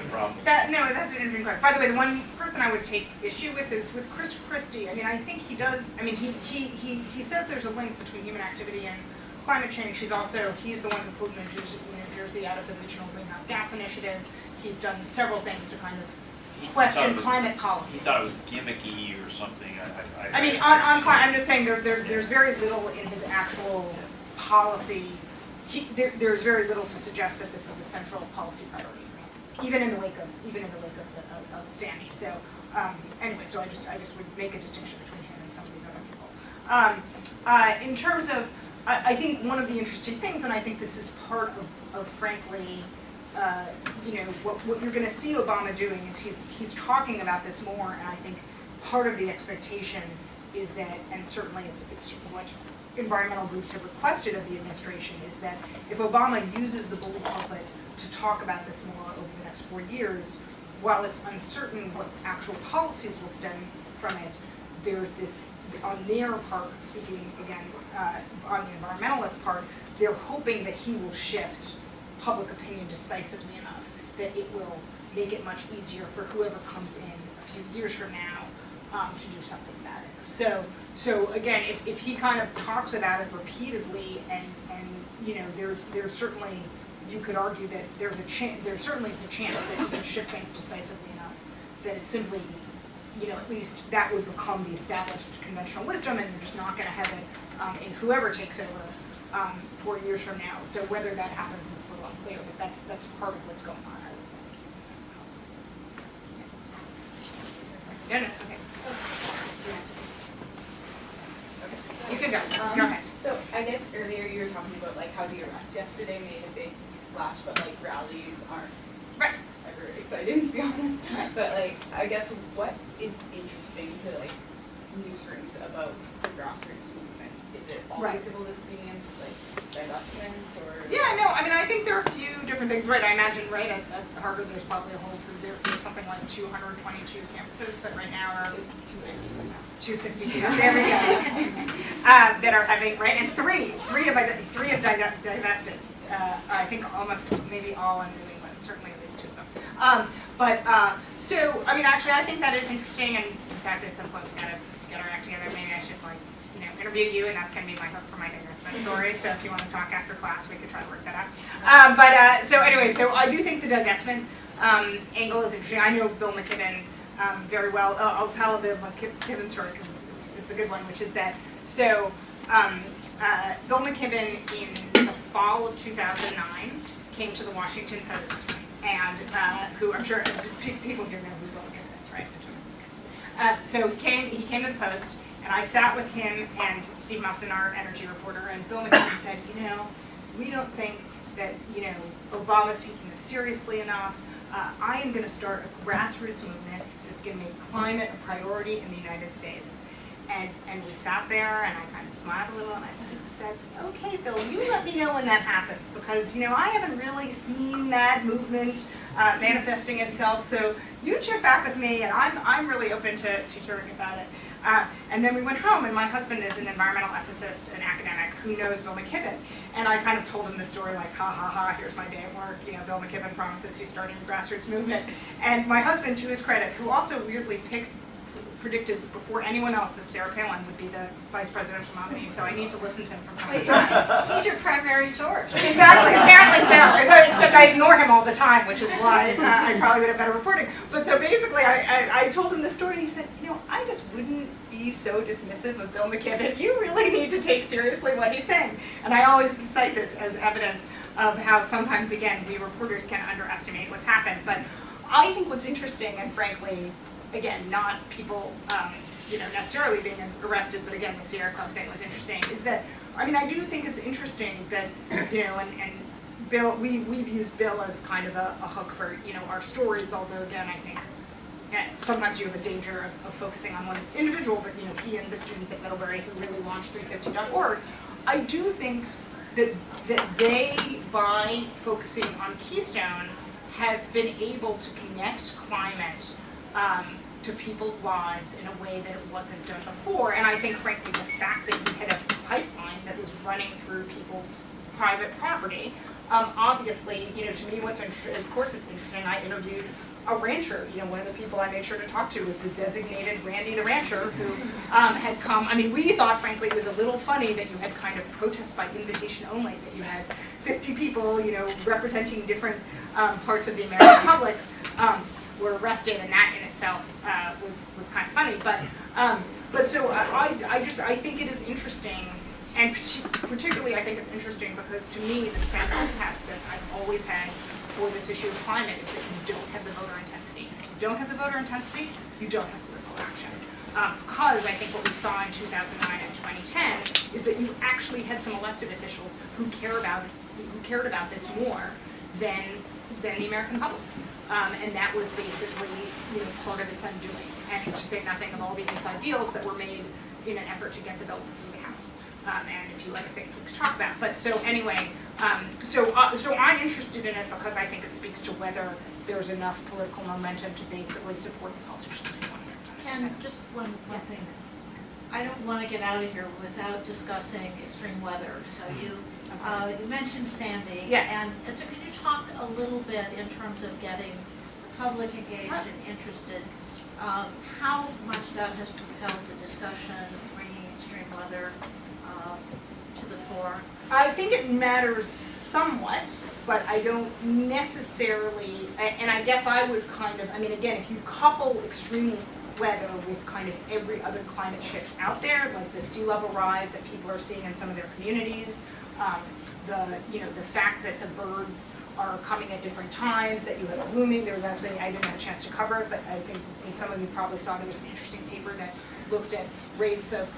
the problem? That's an interesting question. By the way, the one person I would take issue with is with Chris Christie. I think he does, he says there's a link between human activity and climate change. He's the one who pulled New Jersey out of the Regional Greenhouse Gas Initiative. He's done several things to kind of question climate policy. He thought it was gimmicky or something. I'm just saying there's very little in his actual policy. There's very little to suggest that this is a central policy priority, even in the wake of Sandy. So so I just would make a distinction between him and some of these other people. In terms of, I think one of the interesting things, and I think this is part of frankly, what you're going to see Obama doing is he's talking about this more, and I think part of the expectation is that, and certainly it's what environmental groups have requested of the administration, is that if Obama uses the bully pulpit to talk about this more over the next 4 years, while it's uncertain what actual policies will stem from it, there's this, on their part, speaking again on the environmentalist part, they're hoping that he will shift public opinion decisively enough that it will make it much easier for whoever comes in a few years from now to do something about it. So again, if he kind of talks about it repeatedly, and there's certainly, you could argue that there certainly is a chance that he can shift things decisively enough that it simply, at least that would become the established conventional wisdom, and you're just not going to have it in whoever takes over 4 years from now. So whether that happens is a little unclear, but that's part of what's going on, I would say. No, okay. You can go. Go ahead. So I guess earlier you were talking about how the arrest yesterday made a big splash, but rallies aren't ever exciting, to be honest. Right. But I guess what is interesting to newsrooms about the grassroots movement? Is it always civil disobedience, divestment, or? Yeah, no, I think there are a few different things, right? I imagine, at Harvard, there's probably there's something like 222 campuses that right now are. It's 252. There we go. That are having, and three have divested. I think almost maybe all in New England, certainly at least two of them. Actually, I think that is interesting, and in fact, at some point we've got to get our act together. Maybe I should interview you, and that's going to be my hook for my divestment story. So if you want to talk after class, we could try to work that out. So I do think the divestment angle is interesting. I know Bill McKibben very well. I'll tell a bit of McKibben story because it's a good one, which is that Bill McKibben in the fall of 2009 came to the Washington Post, and who I'm sure people here know who Bill McKibben is, right? So he came to the Post, and I sat with him and Steve Muffson, our energy reporter, and Bill McKibben said, we don't think that Obama's taking this seriously enough. I am going to start a grassroots movement that's going to make climate a priority in the United States. And we sat there, and I kind of smiled a little, and I said, okay, Bill, you let me know when that happens, because, I haven't really seen that movement manifesting itself, so you check back with me, and I'm really open to hearing about it. And then we went home, and my husband is an environmental ethicist, an academic who knows Bill McKibben. And I kind of told him the story ha, ha, ha, here's my day at work. Bill McKibben promises he's starting a grassroots movement. And my husband, to his credit, who also weirdly picked predicted before anyone else that Sarah Palin would be the vice presidential nominee, so I need to listen to him from time to time. He's your primary source. Exactly, apparently so, except I ignore him all the time, which is why I probably would have better reporting. But so basically, I told him this story, and he said, I just wouldn't be so dismissive of Bill McKibben. You really need to take seriously what he's saying. And I always cite this as evidence of how sometimes, again, we reporters can underestimate what's happened. But I think what's interesting, and frankly, again, not people, necessarily being arrested, but again, the Sierra Club thing was interesting, is that, I do think it's interesting that, and Bill, we've used Bill as kind of a hook for, our stories, although again, I think sometimes you have a danger of focusing on one individual, but, he and the students at Middlebury who really launched 350.org, I do think that they, by focusing on Keystone, have been able to connect climate to people's lives in a way that it wasn't done before. And I think, frankly, the fact that you had a pipeline that was running through people's private property, obviously, to me, what's interesting, of course it's interesting, I interviewed a rancher, one of the people I made sure to talk to was the designated Randy the rancher who had come. We thought, frankly, it was a little funny that you had kind of protest by invitation only, that you had 50 people, representing different parts of the American public were arrested, and that in itself was kind of funny. But so I think it is interesting, and particularly I think it's interesting because to me the central test that I've always had for this issue of climate is that you don't have the voter intensity. If you don't have the voter intensity, you don't have political action. Because I think what we saw in 2009 and 2010 is that you actually had some elected officials who cared about this more than the American public. And that was basically part of its undoing. And to say nothing of all the inside deals that were made in an effort to get the bill through the House. And a few other things we could talk about. But so anyway, so I'm interested in it because I think it speaks to whether there's enough political momentum to basically support the politicians who want it. Ken, just one thing. I don't want to get out of here without discussing extreme weather. So you mentioned Sandy. Yes. And so could you talk a little bit in terms of getting the public engaged and interested, how much that has propelled the discussion, bringing extreme weather to the fore? I think it matters somewhat, but I don't necessarily, and I guess I would kind of, again, if you couple extreme weather with kind of every other climate shift out there, like the sea level rise that people are seeing in some of their communities, the fact that the birds are coming at different times, that you have blooming. There was actually, I didn't have a chance to cover it, but I think some of you probably saw there was an interesting paper that looked at rates of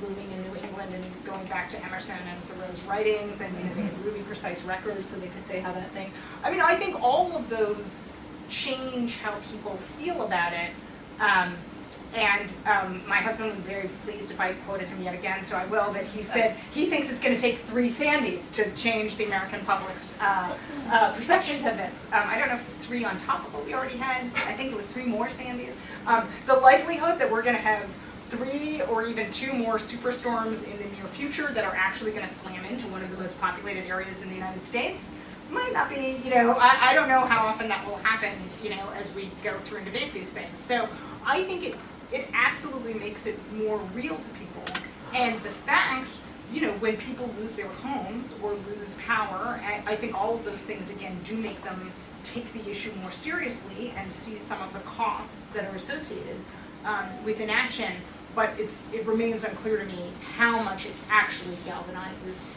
blooming in New England and going back to Emerson and Thoreau's writings, and they had really precise records so they could say how that thing. I think all of those change how people feel about it. My husband was very pleased if I quoted him yet again, so I will, that he said he thinks it's going to take 3 Sandys to change the American public's perceptions of this. I don't know if it's 3 on top of what we already had. I think it was 3 more Sandys. The likelihood that we're going to have 3 or even 2 more superstorms in the near future that are actually going to slam into one of the most populated areas in the United States might not be, I don't know how often that will happen, as we go through and debate these things. So I think it absolutely makes it more real to people. And the fact, when people lose their homes or lose power, I think all of those things, again, do make them take the issue more seriously and see some of the costs that are associated with inaction. But it remains unclear to me how much it actually galvanizes.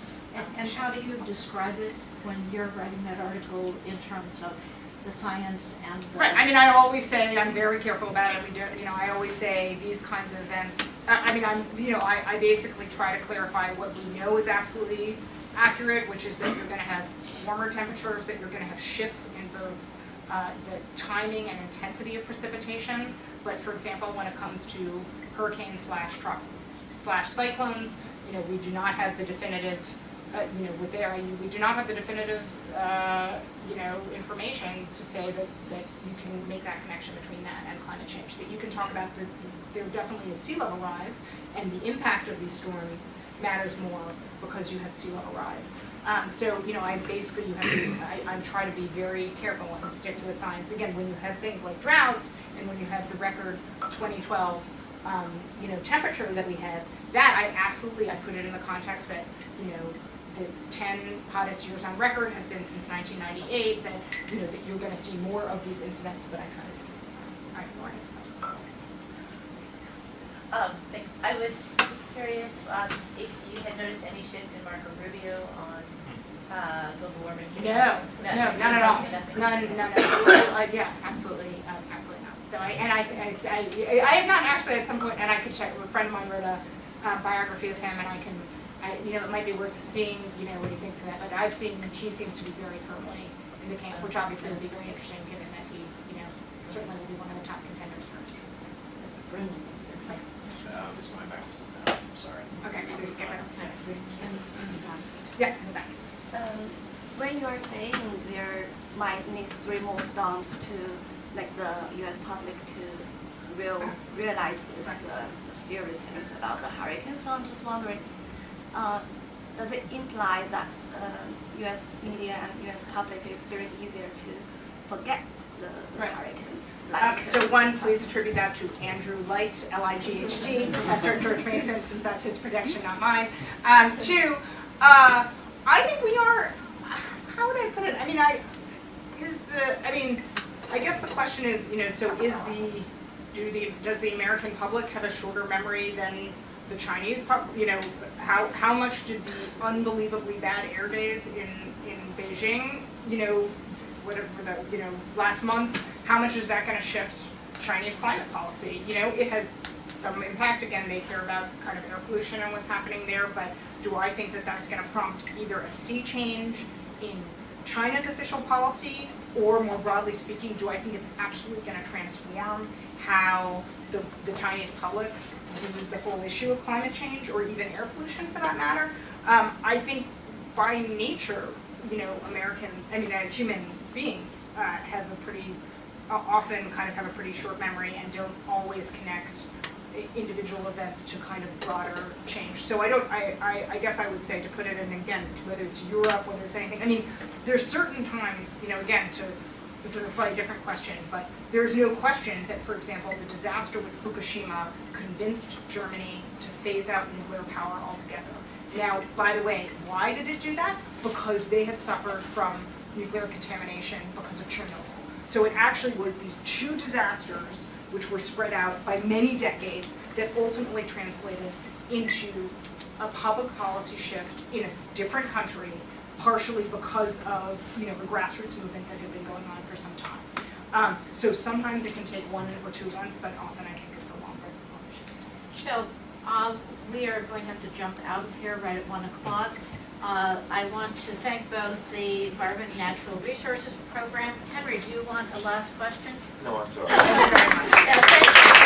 And how do you describe it when you're writing that article in terms of the science and the... Right, I always say, I'm very careful about it, I always say these kinds of events, I basically try to clarify what we know is absolutely accurate, which is that you're going to have warmer temperatures, that you're going to have shifts in both the timing and intensity of precipitation. But for example, when it comes to hurricanes slash cyclones, we do not have the definitive, we do not have the definitive, information to say that you can make that connection between that and climate change. That you can talk about there definitely is sea level rise, and the impact of these storms matters more because you have sea level rise. I basically, I try to be very careful and stick to the science. Again, when you have things like droughts, and when you have the record 2012 temperature that we had, that I put it in the context that, the 10 hottest years on record have been since 1998, that, that you're gonna see more of these incidents, but I try to ignore it. Thanks. I was just curious if you had noticed any shift in Marco Rubio on global warming. No, none at all. Nothing. No. So, yeah, absolutely not. So I have not actually at some point, and I could check. A friend of mine wrote a biography of him, and it might be worth seeing, what he thinks of that. But I've seen he seems to be very firmly in the camp, which obviously would be very interesting, given that he, certainly will be one of the top contenders for. I was going back to something else, I'm sorry. Okay, please skip it. Yeah, in the back. When you are saying there might need 3 more storms to make the U.S. public to realize this serious things about the hurricane, so I'm just wondering, does it imply that U.S. media and U.S. public is very easier to forget the hurricane? So one, please attribute that to Andrew Light, L-I-G-H-T, Professor at George Mason, since that's his prediction, not mine. Two, I think we are, how would I put it? I guess the question is, so does the American public have a shorter memory than the Chinese public? How much did the unbelievably bad air days in Beijing, last month, how much is that going to shift Chinese climate policy? It has some impact. Again, they care about kind of air pollution and what's happening there, but do I think that that's going to prompt either a sea change in China's official policy, or more broadly speaking, do I think it's absolutely going to transform how the Chinese public views the whole issue of climate change, or even air pollution for that matter? I think by nature, human beings have a pretty, often kind of have a pretty short memory and don't always connect individual events to kind of broader change. So I guess I would say, to put it in, again, whether it's Europe, whether it's anything, there's certain times, again, this is a slightly different question, but there's no question that, for example, the disaster with Fukushima convinced Germany to phase out nuclear power altogether. Now, by the way, why did it do that? Because they had suffered from nuclear contamination because of Chernobyl. So it actually was these 2 disasters, which were spread out by many decades, that ultimately translated into a public policy shift in a different country, partially because of the grassroots movement that had been going on for some time. So sometimes it can take 1 or 2 months, but often I think it's a longer shift. So we are going to have to jump out of here right at 1 o'clock. I want to thank both the Environment and Natural Resources Program. Henry, do you want a last question? No, I'm sorry. Thank you very much. Yeah, thank you.